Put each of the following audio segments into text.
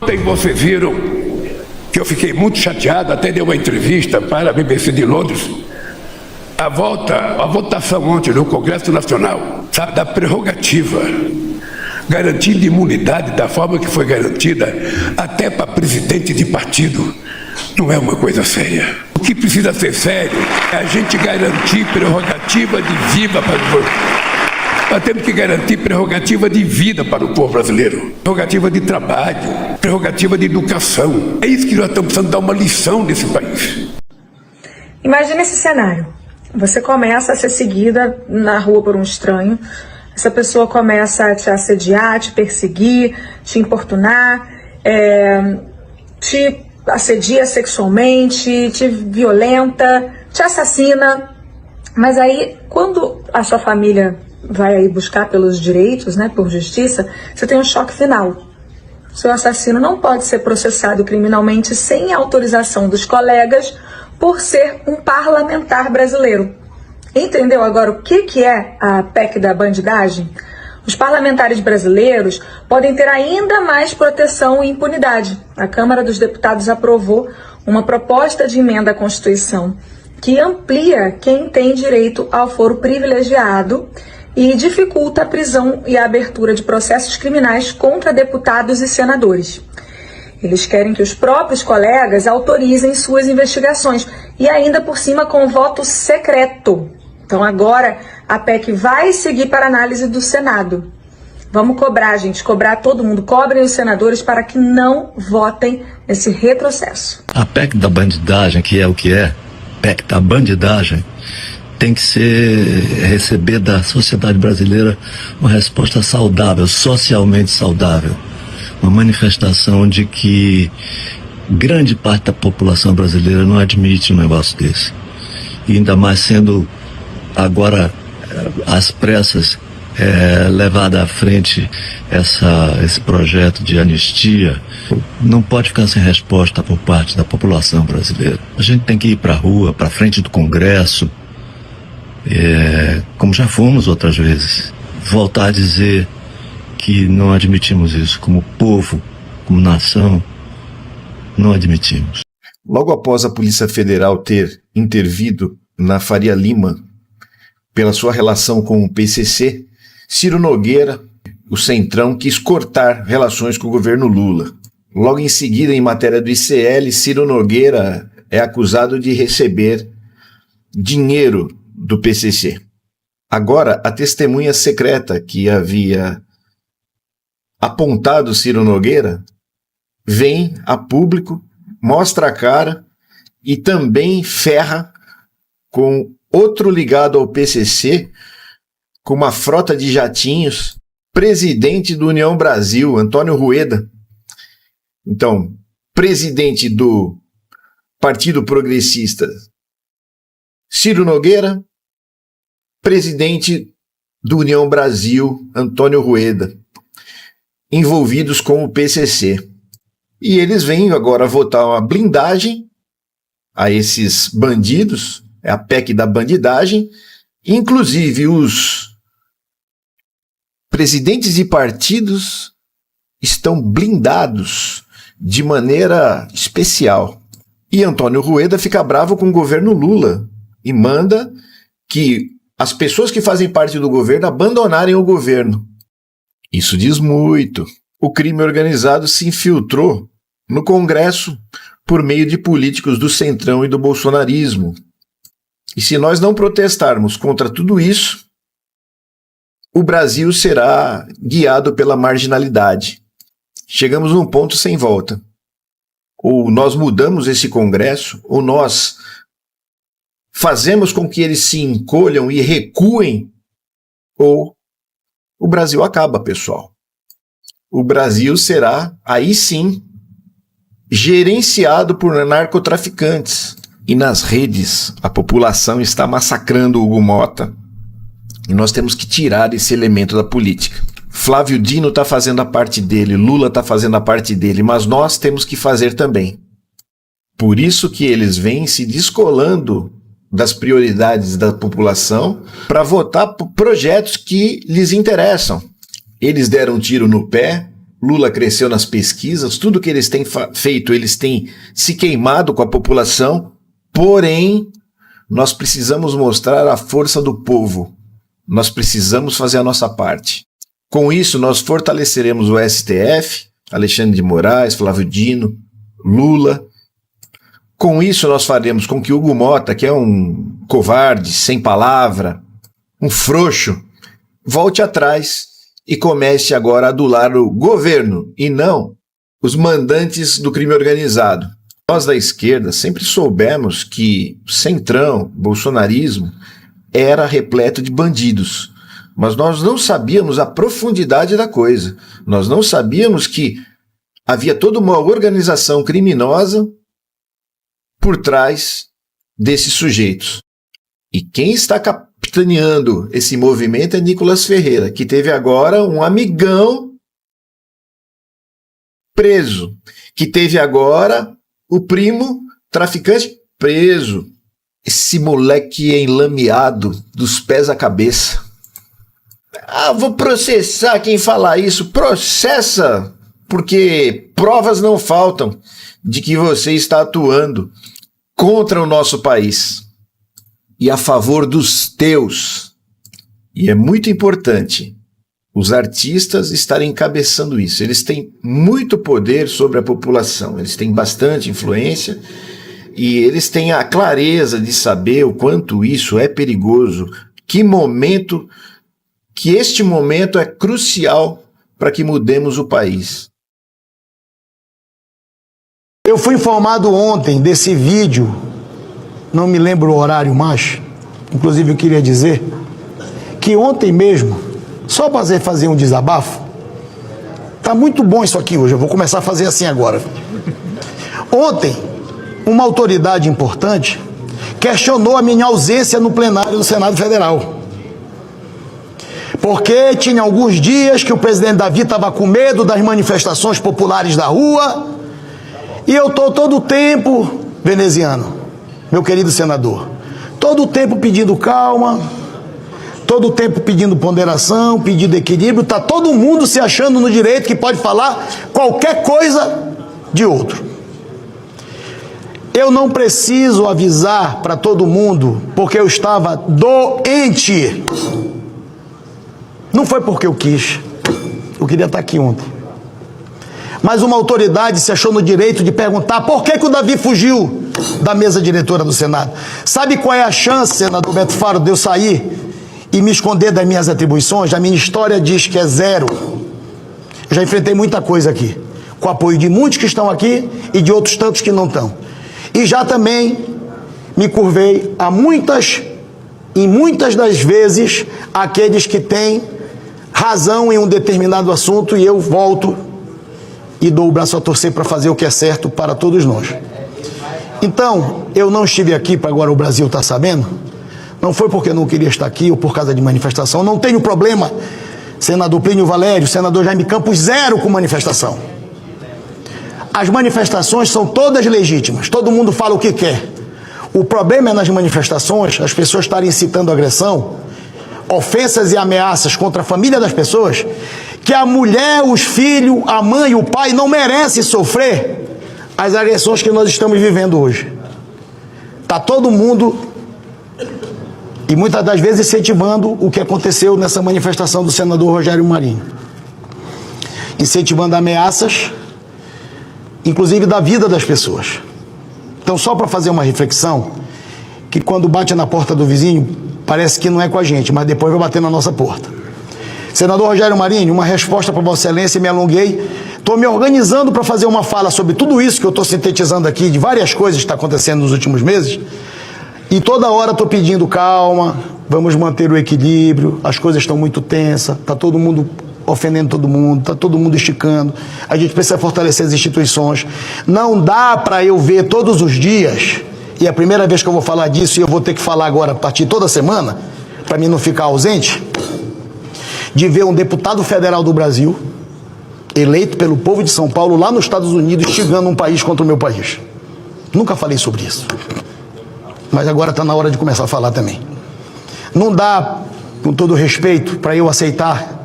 Ontem vocês viram que eu fiquei muito chateado, até dei uma entrevista para a BBC de Londres. A votação ontem no Congresso Nacional, sabe, da prerrogativa, garantindo imunidade da forma que foi garantida, até para presidente de partido, não é uma coisa séria. O que precisa ser sério é a gente garantir prerrogativa de vida para o povo. Nós temos que garantir prerrogativa de vida para o povo brasileiro, prerrogativa de trabalho, prerrogativa de educação. É isso que nós estamos precisando dar uma lição nesse país. Imagine esse cenário. Você começa a ser seguida na rua por um estranho, essa pessoa começa a te assediar, te perseguir, te importunar, te assedia sexualmente, te violenta, te assassina. Mas aí, quando a sua família vai aí buscar pelos direitos, né, por justiça, você tem um choque final. Seu assassino não pode ser processado criminalmente sem autorização dos colegas por ser um parlamentar brasileiro. Entendeu agora o que é a PEC da bandidagem? Os parlamentares brasileiros podem ter ainda mais proteção e impunidade. A Câmara dos Deputados aprovou uma proposta de emenda à Constituição que amplia quem tem direito ao foro privilegiado e dificulta a prisão e a abertura de processos criminais contra deputados e senadores. Eles querem que os próprios colegas autorizem suas investigações e ainda por cima com voto secreto. Então agora a PEC vai seguir para análise do Senado. Vamos cobrar, gente, cobrar todo mundo, cobrem os senadores para que não votem nesse retrocesso. A PEC da bandidagem, que é o que é, PEC da bandidagem, tem que receber da sociedade brasileira uma resposta saudável, socialmente saudável. Uma manifestação de que grande parte da população brasileira não admite um negócio desse. E ainda mais sendo agora às pressas levada à frente esse projeto de anistia, não pode ficar sem resposta por parte da população brasileira. A gente tem que ir para a rua, para frente do Congresso, como já fomos outras vezes, voltar a dizer que não admitimos isso como povo, como nação, não admitimos. Logo após a Polícia Federal ter intervido na Faria Lima pela sua relação com o PCC, Ciro Nogueira, o Centrão, quis cortar relações com o governo Lula. Logo em seguida, em matéria do ICL, Ciro Nogueira é acusado de receber dinheiro do PCC. Agora, a testemunha secreta que havia apontado Ciro Nogueira vem a público, mostra a cara e também ferra com outro ligado ao PCC, com uma frota de jatinhos, presidente do União Brasil, Antônio Rueda. Então, presidente do Partido Progressista, Ciro Nogueira, presidente do União Brasil, Antônio Rueda, envolvidos com o PCC. E eles vêm agora votar uma blindagem a esses bandidos, é a PEC da bandidagem, inclusive os presidentes de partidos estão blindados de maneira especial. E Antônio Rueda fica bravo com o governo Lula e manda que as pessoas que fazem parte do governo abandonarem o governo. Isso diz muito. O crime organizado se infiltrou no Congresso por meio de políticos do Centrão e do bolsonarismo. E se nós não protestarmos contra tudo isso, o Brasil será guiado pela marginalidade. Chegamos num ponto sem volta. Ou nós mudamos esse Congresso, ou nós fazemos com que eles se encolham e recuem, ou o Brasil acaba, pessoal. O Brasil será, aí sim, gerenciado por narcotraficantes. E nas redes, a população está massacrando o Hugo Mota. E nós temos que tirar esse elemento da política. Flávio Dino está fazendo a parte dele, Lula está fazendo a parte dele, mas nós temos que fazer também. Por isso que eles vêm se descolando das prioridades da população para votar por projetos que lhes interessam. Eles deram um tiro no pé Lula cresceu nas pesquisas, tudo que eles têm feito, eles têm se queimado com a população, porém, nós precisamos mostrar a força do povo. Nós precisamos fazer a nossa parte. Com isso, nós fortaleceremos o STF, Alexandre de Moraes, Flávio Dino, Lula. Com isso, nós faremos com que Hugo Mota, que é um covarde, sem palavra, um frouxo, volte atrás e comece agora a adular o governo e não os mandantes do crime organizado. Nós da esquerda sempre soubemos que o centrão, bolsonarismo, era repleto de bandidos, mas nós não sabíamos a profundidade da coisa. Nós não sabíamos que havia toda uma organização criminosa por trás desses sujeitos. E quem está capitaneando esse movimento é Nicolas Ferreira, que teve agora um amigão preso, que teve agora o primo traficante preso. Esse moleque é enlameado dos pés à cabeça. Ah, vou processar quem falar isso. Processa, porque provas não faltam de que você está atuando contra o nosso país e a favor dos teus. E é muito importante os artistas estarem encabeçando isso. Eles têm muito poder sobre a população, eles têm bastante influência e eles têm a clareza de saber o quanto isso é perigoso, que este momento é crucial para que mudemos o país. Eu fui informado ontem desse vídeo, não me lembro o horário mais, inclusive eu queria dizer que ontem mesmo, só para fazer um desabafo, tá muito bom isso aqui hoje, eu vou começar a fazer assim agora. Ontem, uma autoridade importante questionou a minha ausência no plenário do Senado Federal. Porque tinha alguns dias que o presidente Davi estava com medo das manifestações populares da rua, e eu estou todo o tempo, veneziano, meu querido senador, todo o tempo pedindo calma, todo o tempo pedindo ponderação, pedindo equilíbrio, está todo mundo se achando no direito que pode falar qualquer coisa de outro. Eu não preciso avisar para todo mundo porque eu estava doente. Não foi porque eu quis. Eu queria estar aqui ontem. Mas uma autoridade se achou no direito de perguntar por que o Davi fugiu da mesa diretora do Senado. Sabe qual é a chance, senador Beto Faro, de eu sair e me esconder das minhas atribuições? A minha história diz que é zero. Eu já enfrentei muita coisa aqui, com o apoio de muitos que estão aqui e de outros tantos que não estão. E já também me curvei em muitas das vezes, àqueles que têm razão em um determinado assunto, e eu volto e dou o braço a torcer para fazer o que é certo para todos nós. Então, eu não estive aqui para agora o Brasil estar sabendo, não foi porque eu não queria estar aqui ou por causa de manifestação, não tenho problema, senador Plínio Valério, senador Jaime Campos, zero com manifestação. As manifestações são todas legítimas, todo mundo fala o que quer. O problema é nas manifestações, as pessoas estarem incitando agressão, ofensas e ameaças contra a família das pessoas, que a mulher, os filhos, a mãe e o pai não merecem sofrer as agressões que nós estamos vivendo hoje. Está todo mundo, e muitas das vezes, incentivando o que aconteceu nessa manifestação do senador Rogério Marinho. Incentivando ameaças, inclusive da vida das pessoas. Então, só para fazer uma reflexão, que quando bate na porta do vizinho, parece que não é com a gente, mas depois vai bater na nossa porta. Senador Rogério Marinho, uma resposta para Vossa Excelência, me alonguei. Estou me organizando para fazer uma fala sobre tudo isso que eu estou sintetizando aqui, de várias coisas que estão acontecendo nos últimos meses, e toda hora estou pedindo calma, vamos manter o equilíbrio, as coisas estão muito tensas, está todo mundo ofendendo todo mundo, está todo mundo esticando, a gente precisa fortalecer as instituições. Não dá para eu ver todos os dias, e é a primeira vez que eu vou falar disso, e eu vou ter que falar agora a partir toda semana, para mim não ficar ausente, de ver um deputado federal do Brasil, eleito pelo povo de São Paulo, lá nos Estados Unidos, instigando um país contra o meu país. Nunca falei sobre isso, mas agora está na hora de começar a falar também. Não dá, com todo respeito, para eu aceitar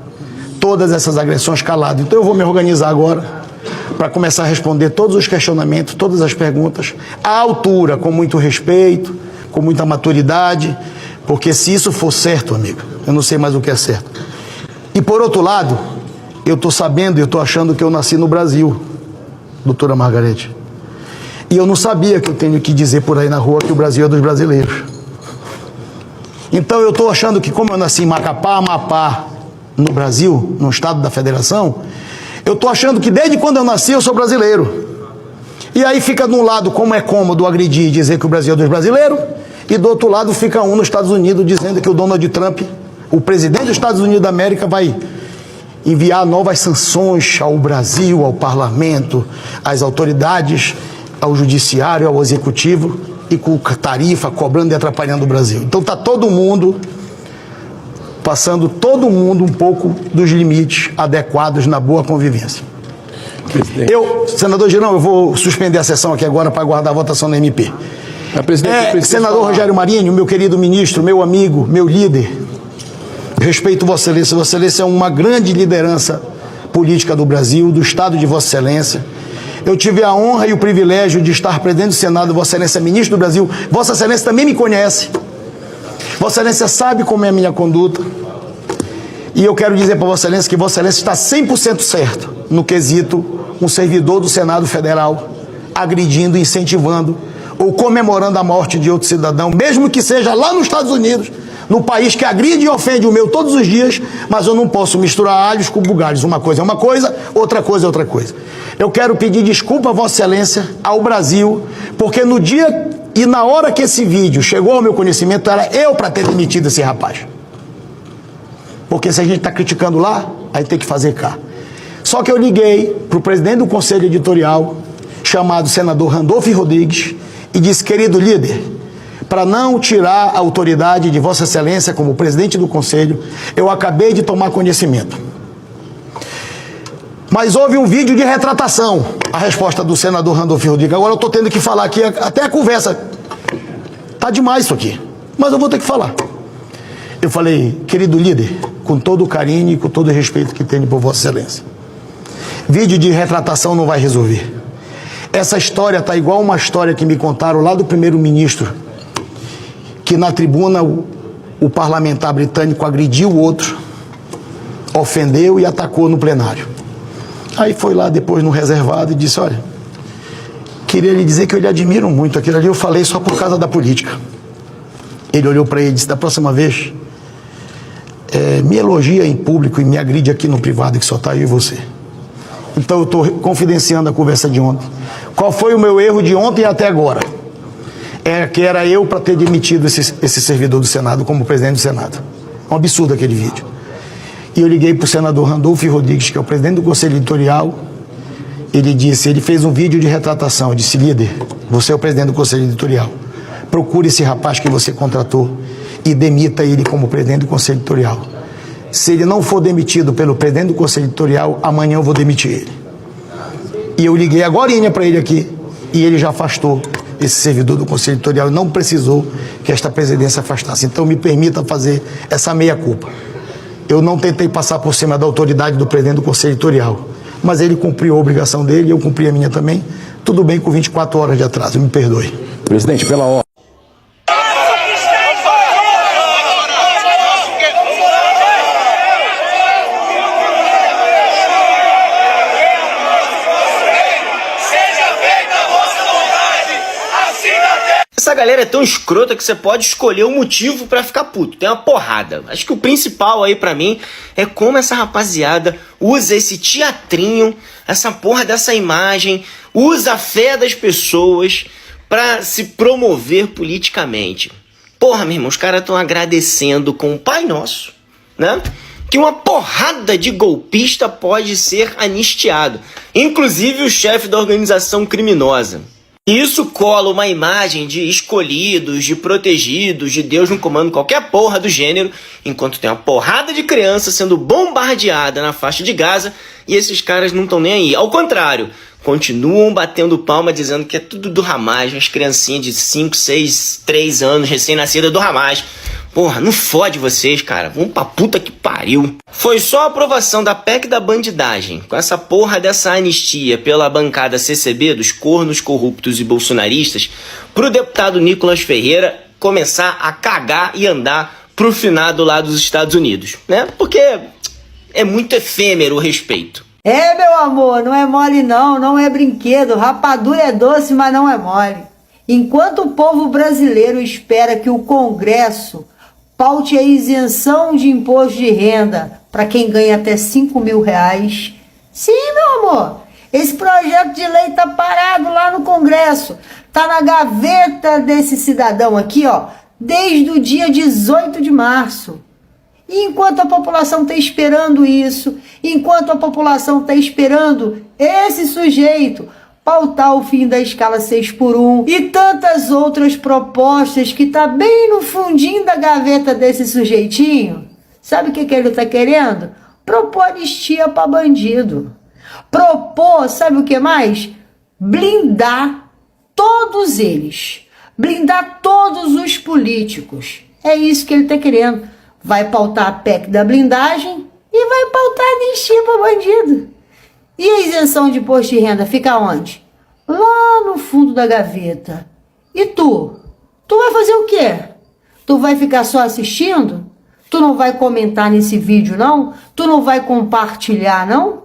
todas essas agressões calado. Então eu vou me organizar agora para começar a responder todos os questionamentos, todas as perguntas, à altura, com muito respeito, com muita maturidade, porque se isso for certo, amigo, eu não sei mais o que é certo. E por outro lado, eu estou sabendo, eu estou achando que eu nasci no Brasil, doutora Margarete. E eu não sabia que eu tenho que dizer por aí na rua que o Brasil é dos brasileiros. Então eu estou achando que, como eu nasci em Macapá, Amapá, no Brasil, no estado da federação, eu estou achando que desde quando eu nasci eu sou brasileiro. E aí fica de um lado, como é cômodo agredir e dizer que o Brasil é dos brasileiros, e do outro lado fica um nos Estados Unidos dizendo que o Donald Trump, o presidente dos Estados Unidos da América, vai enviar novas sanções ao Brasil, ao parlamento, às autoridades, ao judiciário, ao executivo, e com tarifa, cobrando e atrapalhando o Brasil. Então está todo mundo, passando todo mundo um pouco dos limites adequados na boa convivência. Senador Girão, eu vou suspender a sessão aqui agora para aguardar a votação na MP. Senador Rogério Marinho, meu querido ministro, meu amigo, meu líder, respeito Vossa Excelência. Vossa Excelência é uma grande liderança política do Brasil, do Estado de Vossa Excelência. Eu tive a honra e o privilégio de estar presidente do Senado, Vossa Excelência ministro do Brasil. Vossa Excelência também me conhece. Vossa Excelência sabe como é a minha conduta. E eu quero dizer para Vossa Excelência que Vossa Excelência está 100% certo no quesito um servidor do Senado Federal agredindo, incentivando ou comemorando a morte de outro cidadão, mesmo que seja lá nos Estados Unidos, no país que agride e ofende o meu todos os dias, mas eu não posso misturar alhos com bugalhos. Uma coisa é uma coisa, outra coisa é outra coisa. Eu quero pedir desculpa a Vossa Excelência, ao Brasil, porque no dia e na hora que esse vídeo chegou ao meu conhecimento, era eu para ter demitido esse rapaz. Porque se a gente está criticando lá, aí tem que fazer cá. Só que eu liguei para o presidente do Conselho Editorial, chamado senador Randolfo Rodrigues, e disse: querido líder, para não tirar a autoridade de Vossa Excelência como presidente do Conselho, eu acabei de tomar conhecimento. Mas houve um vídeo de retratação, a resposta do senador Randolfo Rodrigues. Agora eu estou tendo que falar aqui, até a conversa. Tá demais isso aqui, mas eu vou ter que falar. Eu falei: querido líder, com todo o carinho e com todo o respeito que tenho por Vossa Excelência, vídeo de retratação não vai resolver. Essa história está igual uma história que me contaram lá do primeiro-ministro, que na tribuna o parlamentar britânico agrediu o outro, ofendeu e atacou no plenário. Aí foi lá depois no reservado e disse: olha, queria lhe dizer que eu lhe admiro muito, aquilo ali eu falei só por causa da política. Ele olhou para ele e disse: da próxima vez, me elogia em público e me agride aqui no privado, que só está eu e você. Então eu estou confidenciando a conversa de ontem. Qual foi o meu erro de ontem até agora? Que era eu para ter demitido esse servidor do Senado como presidente do Senado. É um absurdo aquele vídeo. E eu liguei para o senador Randolfo Rodrigues, que é o presidente do Conselho Editorial. Ele fez um vídeo de retratação. Eu disse: líder, você é o presidente do Conselho Editorial. Procure esse rapaz que você contratou e demita ele como presidente do Conselho Editorial. Se ele não for demitido pelo presidente do Conselho Editorial, amanhã eu vou demitir ele. E eu liguei agorinha para ele aqui, e ele já afastou esse servidor do Conselho Editorial, não precisou que esta presidência afastasse. Então me permita fazer essa meia-culpa. Eu não tentei passar por cima da autoridade do presidente do Conselho Editorial, mas ele cumpriu a obrigação dele, eu cumpri a minha também. Tudo bem com 24 horas de atraso, me perdoe. Presidente, pela ordem. Essa galera é tão escrota que você pode escolher o motivo pra ficar puto. Tem uma porrada. Acho que o principal aí pra mim é como essa rapaziada usa esse teatrinho, essa porra dessa imagem, usa a fé das pessoas pra se promover politicamente. Porra, meu irmão, os caras estão agradecendo com o Pai Nosso, né? Que uma porrada de golpista pode ser anistiado. Inclusive o chefe da organização criminosa. E isso cola uma imagem de escolhidos, de protegidos, de Deus no comando, qualquer porra do gênero, enquanto tem uma porrada de criança sendo bombardeada na faixa de Gaza e esses caras não estão nem aí. Ao contrário, continuam batendo palma dizendo que é tudo do Hamas, as criancinhas de 5, 6, 3 anos, recém-nascidas do Hamas. Porra, não fode vocês, cara. Vamos pra puta que pariu. Foi só a aprovação da PEC da bandidagem, com essa porra dessa anistia pela bancada CCB dos cornos corruptos e bolsonaristas, pro deputado Nicolas Ferreira começar a cagar e andar pro finado lá dos Estados Unidos, né? Porque é muito efêmero o respeito. É, meu amor, não é mole não, não é brinquedo. Rapadura é doce, mas não é mole. Enquanto o povo brasileiro espera que o Congresso paute a isenção de imposto de renda para quem ganha até 5 mil reais. Sim, meu amor, esse projeto de lei tá parado lá no Congresso. Tá na gaveta desse cidadão aqui, ó, desde o dia 18 de março. E enquanto a população está esperando isso, enquanto a população está esperando esse sujeito pautar o fim da escala 6x1 e tantas outras propostas que tá bem no fundinho da gaveta desse sujeitinho, sabe o que ele está querendo? Propor anistia para bandido. Propor, sabe o que mais? Blindar todos eles. Blindar todos os políticos. É isso que ele está querendo. Vai pautar a PEC da blindagem e vai pautar a anistia para bandido. E a isenção de imposto de renda fica onde? Lá no fundo da gaveta. E tu? Tu vai fazer o quê? Tu vai ficar só assistindo? Tu não vai comentar nesse vídeo, não? Tu não vai compartilhar, não?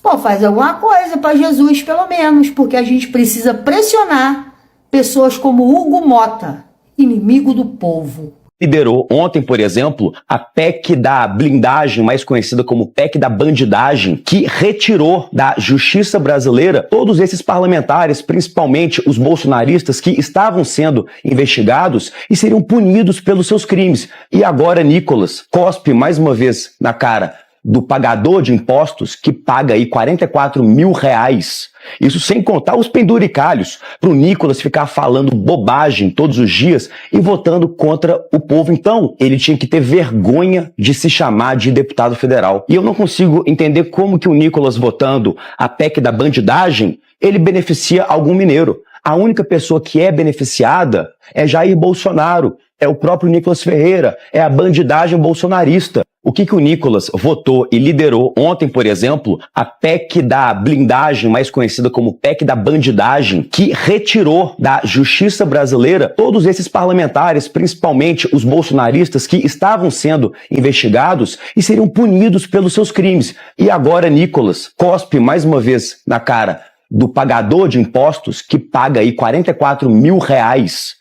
Pô, faz alguma coisa para Jesus, pelo menos, porque a gente precisa pressionar pessoas como Hugo Mota, inimigo do povo. Liderou ontem, por exemplo, a PEC da blindagem, mais conhecida como PEC da bandidagem, que retirou da justiça brasileira todos esses parlamentares, principalmente os bolsonaristas, que estavam sendo investigados e seriam punidos pelos seus crimes. E agora Nicolas cospe mais uma vez na cara do pagador de impostos que paga aí 44 mil reais. Isso sem contar os penduricalhos para o Nicolas ficar falando bobagem todos os dias e votando contra o povo. Então, ele tinha que ter vergonha de se chamar de deputado federal. E eu não consigo entender como que o Nicolas votando a PEC da bandidagem, ele beneficia algum mineiro. A única pessoa que é beneficiada é Jair Bolsonaro, é o próprio Nicolas Ferreira, é a bandidagem bolsonarista. O que o Nicolas votou e liderou ontem, por exemplo, a PEC da blindagem, mais conhecida como PEC da bandidagem, que retirou da justiça brasileira todos esses parlamentares, principalmente os bolsonaristas, que estavam sendo investigados e seriam punidos pelos seus crimes. E agora Nicolas cospe mais uma vez na cara do pagador de impostos que paga aí 44 mil reais.